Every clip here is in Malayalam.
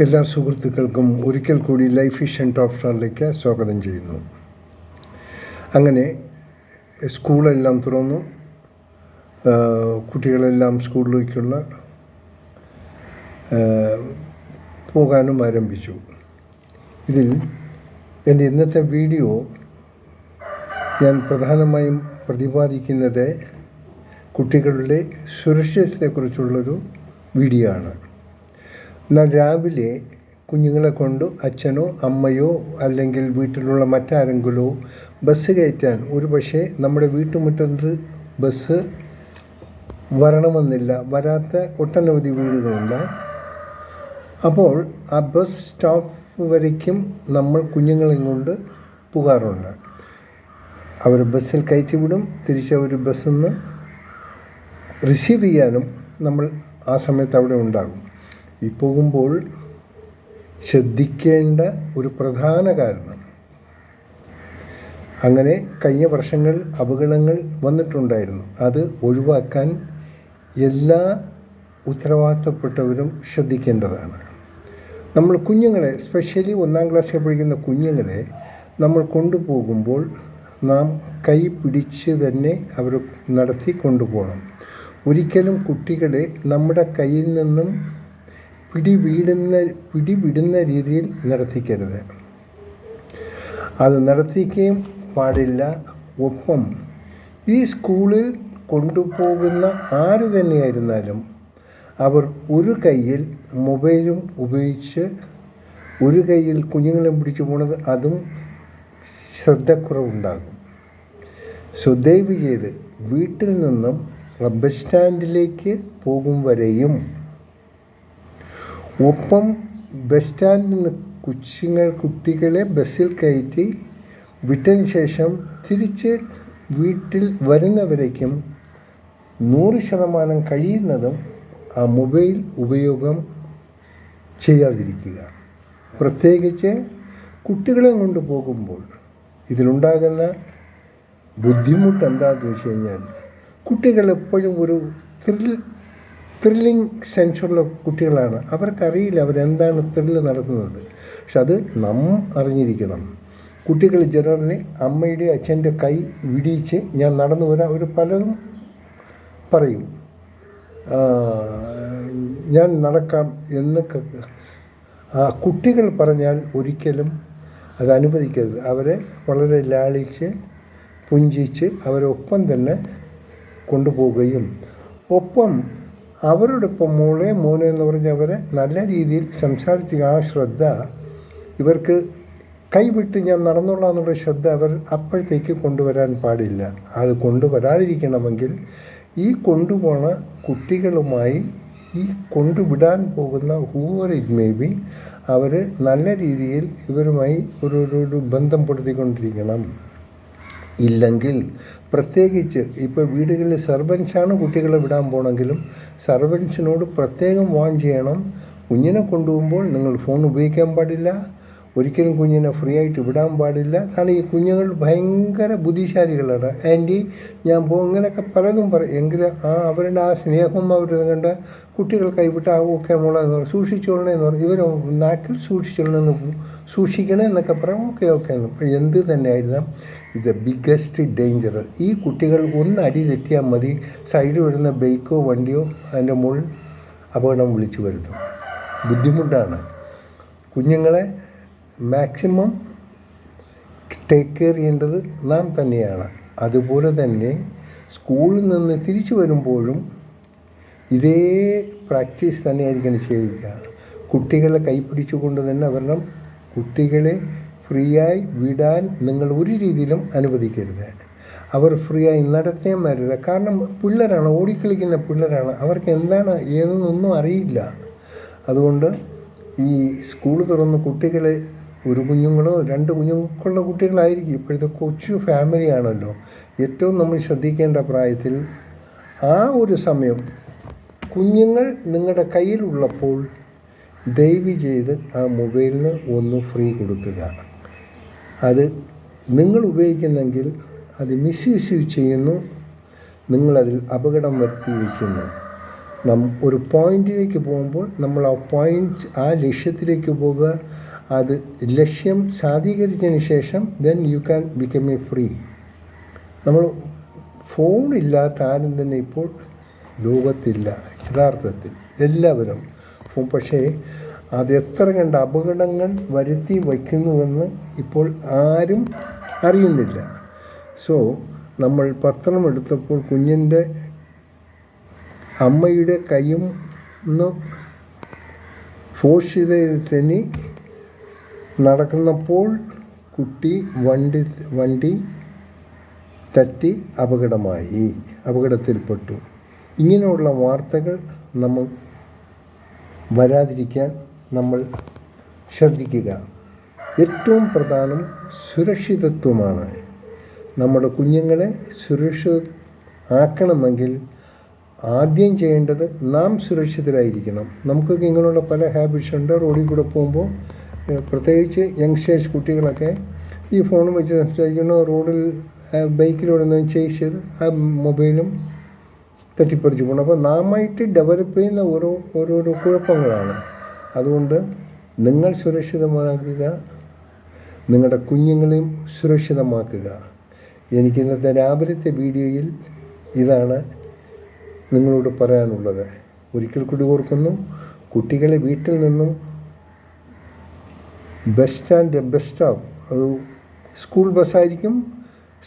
എല്ലാ സുഹൃത്തുക്കൾക്കും ഒരിക്കൽ കൂടി ലൈഫ് ഈസ് ആൻഡ് ടോപ്പ് സ്റ്റാറിലേക്ക് സ്വാഗതം ചെയ്യുന്നു. അങ്ങനെ സ്കൂളെല്ലാം തുറന്നു, കുട്ടികളെല്ലാം സ്കൂളിലേക്കുള്ള പോകാനും ആരംഭിച്ചു. ഇതിൽ എൻ്റെ ഇന്നത്തെ വീഡിയോ ഞാൻ പ്രധാനമായും പ്രതിപാദിക്കുന്നത് കുട്ടികളുടെ സുരക്ഷിതത്വത്തെക്കുറിച്ചുള്ളൊരു വീഡിയോ ആണ്. എന്നാൽ രാവിലെ കുഞ്ഞുങ്ങളെ കൊണ്ട് അച്ഛനോ അമ്മയോ അല്ലെങ്കിൽ വീട്ടിലുള്ള മറ്റാരെങ്കിലോ ബസ് കയറ്റാൻ ഒരു പക്ഷേ നമ്മുടെ വീട്ടുമുറ്റത്ത് ബസ് വരണമെന്നില്ല, വരാത്ത ഒട്ടനവധി വീടുകളുണ്ട്. അപ്പോൾ ആ ബസ് സ്റ്റോപ്പ് വരയ്ക്കും നമ്മൾ കുഞ്ഞുങ്ങളെ കൊണ്ട് പോകാറുണ്ട്. അവർ ബസ്സിൽ കയറ്റി വിടും, തിരിച്ചവർ ബസ്സിൽ നിന്ന് റിസീവ് ചെയ്യാനും നമ്മൾ ആ സമയത്ത് അവിടെ ഉണ്ടാകും. ഈ പോകുമ്പോൾ ശ്രദ്ധിക്കേണ്ട ഒരു പ്രധാന കാരണം, അങ്ങനെ കഴിഞ്ഞ വർഷങ്ങൾ അപകടങ്ങൾ വന്നിട്ടുണ്ടായിരുന്നു. അത് ഒഴിവാക്കാൻ എല്ലാ ഉത്തരവാദിത്തപ്പെട്ടവരും ശ്രദ്ധിക്കേണ്ടതാണ്. നമ്മൾ കുഞ്ഞുങ്ങളെ, സ്പെഷ്യലി 1ാം ക്ലാസ്സിൽ പഠിക്കുന്ന കുഞ്ഞുങ്ങളെ നമ്മൾ കൊണ്ടുപോകുമ്പോൾ നാം കൈ പിടിച്ച് തന്നെ അവർ നടത്തി കൊണ്ടുപോകണം. ഒരിക്കലും കുട്ടികളെ നമ്മുടെ കയ്യിൽ നിന്നും പിടിവിടുന്ന രീതിയിൽ നടത്തിക്കരുത്. അത് നടത്തിക്കുകയും പാടില്ല. ഒപ്പം ഈ സ്കൂളിൽ കൊണ്ടുപോകുന്ന ആര് തന്നെയായിരുന്നാലും അവർ ഒരു കയ്യിൽ മൊബൈലും ഉപയോഗിച്ച് ഒരു കയ്യിൽ കുഞ്ഞുങ്ങളെ പിടിച്ചു പോണത്, അതും ശ്രദ്ധക്കുറവുണ്ടാകും. സോ ദയവ് ചെയ്ത് വീട്ടിൽ നിന്നും ബസ് സ്റ്റാൻഡിലേക്ക് പോകും വരെയും, ഒപ്പം ബസ് സ്റ്റാൻഡിൽ നിന്ന് കുട്ടികളെ ബസ്സിൽ കയറ്റി വിട്ടതിന് ശേഷം തിരിച്ച് വീട്ടിൽ വരുന്നവരേക്കും 100% കഴിയുന്നതും ആ മൊബൈൽ ഉപയോഗം ചെയ്യാതിരിക്കുക. പ്രത്യേകിച്ച് കുട്ടികളെ കൊണ്ട് പോകുമ്പോൾ ഇതിലുണ്ടാകുന്ന ബുദ്ധിമുട്ട് എന്താണെന്ന് വെച്ച് കഴിഞ്ഞാൽ, കുട്ടികൾ എപ്പോഴും ഒരു ത്രില്ലിങ് സെൻസുള്ള കുട്ടികളാണ്. അവർക്കറിയില്ല അവരെന്താണ് ത്രില്ല് നടത്തുന്നത്. പക്ഷെ അത് നാം അറിഞ്ഞിരിക്കണം. കുട്ടികൾ ജനറലി അമ്മയുടെ അച്ഛൻ്റെ കൈ വിടിയിച്ച് ഞാൻ നടന്നു വരാം, അവർ പലതും പറയും, ഞാൻ നടക്കാം എന്നൊക്കെ. കുട്ടികൾ പറഞ്ഞാൽ ഒരിക്കലും അത് അനുവദിക്കരുത്. അവരെ വളരെ ലാളിച്ച് പുഞ്ചിച്ച് അവരൊപ്പം തന്നെ കൊണ്ടുപോവുകയും, ഒപ്പം അവരോടൊപ്പം മോളെ മോനെ എന്ന് പറഞ്ഞ് അവരെ നല്ല രീതിയിൽ സംസാരിക്കുക. ആ ശ്രദ്ധ ഇവർക്ക് കൈവിട്ട് ഞാൻ നടന്നോളാം എന്നുള്ള ശ്രദ്ധ അവർ അപ്പോഴത്തേക്ക് കൊണ്ടുവരാൻ പാടില്ല. അത് കൊണ്ടുവരാതിരിക്കണമെങ്കിൽ ഈ കൊണ്ടുപോണ കുട്ടികളുമായി ഈ കൊണ്ടുവിടാൻ പോകുന്ന ഹൂവർ ഇറ്റ് മേ ബി, അവർ നല്ല രീതിയിൽ ഇവരുമായി ഒരു ബന്ധപ്പെടുത്തിക്കൊണ്ടിരിക്കണം. ഇല്ലെങ്കിൽ പ്രത്യേകിച്ച് ഇപ്പോൾ വീടുകളിൽ സർവൻസാണ് കുട്ടികളെ വിടാൻ പോകണമെങ്കിലും സർവൻസിനോട് പ്രത്യേകം വാൺ ചെയ്യണം. കുഞ്ഞിനെ കൊണ്ടുപോകുമ്പോൾ നിങ്ങൾ ഫോൺ ഉപയോഗിക്കാൻ പാടില്ല, ഒരിക്കലും കുഞ്ഞിനെ ഫ്രീ ആയിട്ട് വിടാൻ പാടില്ല. കാരണം ഈ കുഞ്ഞുങ്ങൾ ഭയങ്കര ബുദ്ധിശാലികളാണ്. ആൻറ്റി ഞാൻ പോകും ഇങ്ങനെയൊക്കെ പലതും പറയും. എങ്കിലും അവരുടെ ആ സ്നേഹം അവർ കണ്ട കുട്ടികൾ കൈവിട്ട് ഓക്കെ മോളെ എന്ന് പറയും, സൂക്ഷിച്ചോളണേ എന്ന് പറയും. ഇവർ നാട്ടിൽ സൂക്ഷിക്കണേ എന്നൊക്കെ പറയും. ഓക്കെ എന്ന്. എന്ത് തന്നെ ആയിരുന്നാൽ ഇത് ബിഗ്ഗസ്റ്റ് ഡേഞ്ചർ. ഈ കുട്ടികൾ ഒന്ന് അടി തെറ്റിയാൽ മതി, സൈഡിൽ വരുന്ന ബൈക്കോ വണ്ടിയോ അതിൻ്റെ മുകളിൽ അപകടം വിളിച്ചു വരുത്തും. ബുദ്ധിമുട്ടാണ്. കുഞ്ഞുങ്ങളെ മാക്സിമം ടേക്ക് കെയർ ചെയ്യേണ്ടത് നാം തന്നെയാണ്. അതുപോലെ തന്നെ സ്കൂളിൽ നിന്ന് തിരിച്ചു വരുമ്പോഴും ഇതേ പ്രാക്ടീസ് തന്നെയായിരിക്കണം ചെയ്യുക. കുട്ടികളെ കൈപ്പിടിച്ചുകൊണ്ട് തന്നെ വരണം. കുട്ടികളെ ഫ്രീയായി വിടാൻ നിങ്ങൾ ഒരു രീതിയിലും അനുവദിക്കരുത്. അവർ ഫ്രീയായി നടത്തിയാൽ വരരുത്. കാരണം പിള്ളേരാണ്, ഓടിക്കളിക്കുന്ന പിള്ളേരാണ്. അവർക്ക് എന്താണ് ഏതെന്നൊന്നും അറിയില്ല. അതുകൊണ്ട് ഈ സ്കൂൾ തുറന്ന് കുട്ടികളെ, ഒരു കുഞ്ഞുങ്ങളോ 2 കുഞ്ഞുങ്ങളുള്ള കുട്ടികളായിരിക്കും. ഇപ്പോഴത്തെ കൊച്ചു ഫാമിലിയാണല്ലോ. ഏറ്റവും നമ്മൾ ശ്രദ്ധിക്കേണ്ട പ്രായത്തിൽ ആ ഒരു സമയം കുഞ്ഞുങ്ങൾ നിങ്ങളുടെ കയ്യിലുള്ളപ്പോൾ ദയവ് ചെയ്ത് ആ മൊബൈലിന് ഒന്ന് ഫ്രീ കൊടുക്കുക. അത് നിങ്ങൾ ഉപയോഗിക്കുന്നെങ്കിൽ അത് മിസ്യൂസ് ചെയ്യുന്നു, നിങ്ങളതിൽ അപകടം വരുത്തി വയ്ക്കുന്നു. ഒരു പോയിന്റിലേക്ക് പോകുമ്പോൾ നമ്മൾ ആ ലക്ഷ്യത്തിലേക്ക് പോകുക. അത് ലക്ഷ്യം സാധീകരിച്ചതിന് ശേഷം then you can become A free. നമ്മൾ ഫോണില്ലാത്ത ആരും തന്നെ ഇപ്പോൾ ലോകത്തില്ല യഥാർത്ഥത്തിൽ, എല്ലാവരും. പക്ഷേ അത് എത്ര കണ്ട് അപകടങ്ങൾ വരുത്തി വയ്ക്കുന്നുവെന്ന് ഇപ്പോൾ ആരും അറിയുന്നില്ല. സോ നമ്മൾ പത്രം എടുത്തപ്പോൾ കുഞ്ഞിൻ്റെ അമ്മയുടെ കൈയും ഫോഴ്സ് ചെയ്ത് തന്നെ നടക്കുന്നപ്പോൾ കുട്ടി വണ്ടി തട്ടി അപകടത്തിൽപ്പെട്ടു. ഇങ്ങനെയുള്ള വാർത്തകൾ നമ്മൾ വരാതിരിക്കാൻ നമ്മൾ ശ്രദ്ധിക്കുക. ഏറ്റവും പ്രധാനം സുരക്ഷിതത്വമാണ്. നമ്മുടെ കുഞ്ഞുങ്ങളെ ആക്കണമെങ്കിൽ ആദ്യം ചെയ്യേണ്ടത് നാം സുരക്ഷിതരായിരിക്കണം. നമുക്കൊക്കെ ഇങ്ങനെയുള്ള പല ഹാബിറ്റ്സ് ഉണ്ട്. റോഡിൽ കൂടെ പോകുമ്പോൾ പ്രത്യേകിച്ച് യങ്സ്റ്റേഴ്സ് കുട്ടികളൊക്കെ ഈ ഫോണും വെച്ച് സംസാരിക്കുന്നു. റോഡിൽ ബൈക്കിലൂടെ ചേസ് ചെയ്ത് ആ മൊബൈലും തട്ടിപ്പറിച്ച് പോകണം. അപ്പോൾ നാമായിട്ട് ഡെവലപ്പ് ചെയ്യുന്ന ഓരോരോ കുഴപ്പങ്ങളാണ്. അതുകൊണ്ട് നിങ്ങൾ സുരക്ഷിതമാക്കുക, നിങ്ങളുടെ കുഞ്ഞുങ്ങളെയും സുരക്ഷിതമാക്കുക. എനിക്കിന്നത്തെ രാവിലത്തെ വീഡിയോയിൽ ഇതാണ് നിങ്ങളോട് പറയാനുള്ളത്. ഒരിക്കൽ കൂടി ഓർക്കുന്നു, കുട്ടികളെ വീട്ടിൽ നിന്നും ബസ് സ്റ്റോപ്പ്, അത് സ്കൂൾ ബസ്സായിരിക്കും.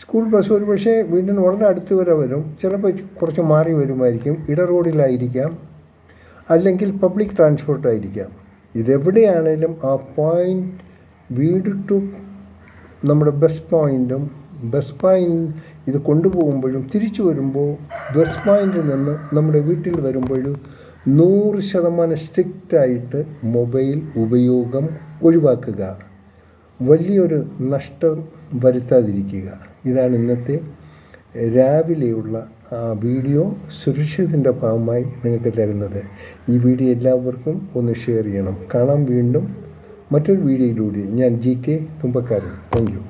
സ്കൂൾ ബസ് ഒരു പക്ഷേ വീടിന് വളരെ അടുത്ത് വരെ വരും, ചിലപ്പോൾ കുറച്ച് മാറി വരുമായിരിക്കും, റോഡിലായിരിക്കാം, അല്ലെങ്കിൽ പബ്ലിക് ട്രാൻസ്പോർട്ടായിരിക്കാം. ഇതെവിടെയാണേലും ആ പോയിൻ്റ് വീട് ടു നമ്മുടെ ബസ് പോയിൻ്റ് ഇത് കൊണ്ടുപോകുമ്പോഴും തിരിച്ചു വരുമ്പോൾ ബസ് പോയിന്റിൽ നിന്ന് നമ്മുടെ വീട്ടിൽ വരുമ്പോഴും 100% സ്ട്രിക്റ്റായിട്ട് മൊബൈൽ ഉപയോഗം ഒഴിവാക്കുക. വലിയൊരു നഷ്ടം വരുത്താതിരിക്കുക. ഇതാണ് ഇന്നത്തെ രാവിലെയുള്ള വീഡിയോ സുരക്ഷിതത്തിൻ്റെ ഭാഗമായി നിങ്ങൾക്ക് തരുന്നത്. ഈ വീഡിയോ എല്ലാവർക്കും ഒന്ന് ഷെയർ ചെയ്യണം. കാണാം വീണ്ടും മറ്റൊരു വീഡിയോയിലൂടെ. ഞാൻ GK തുമ്പക്കാരൻ. Thank you.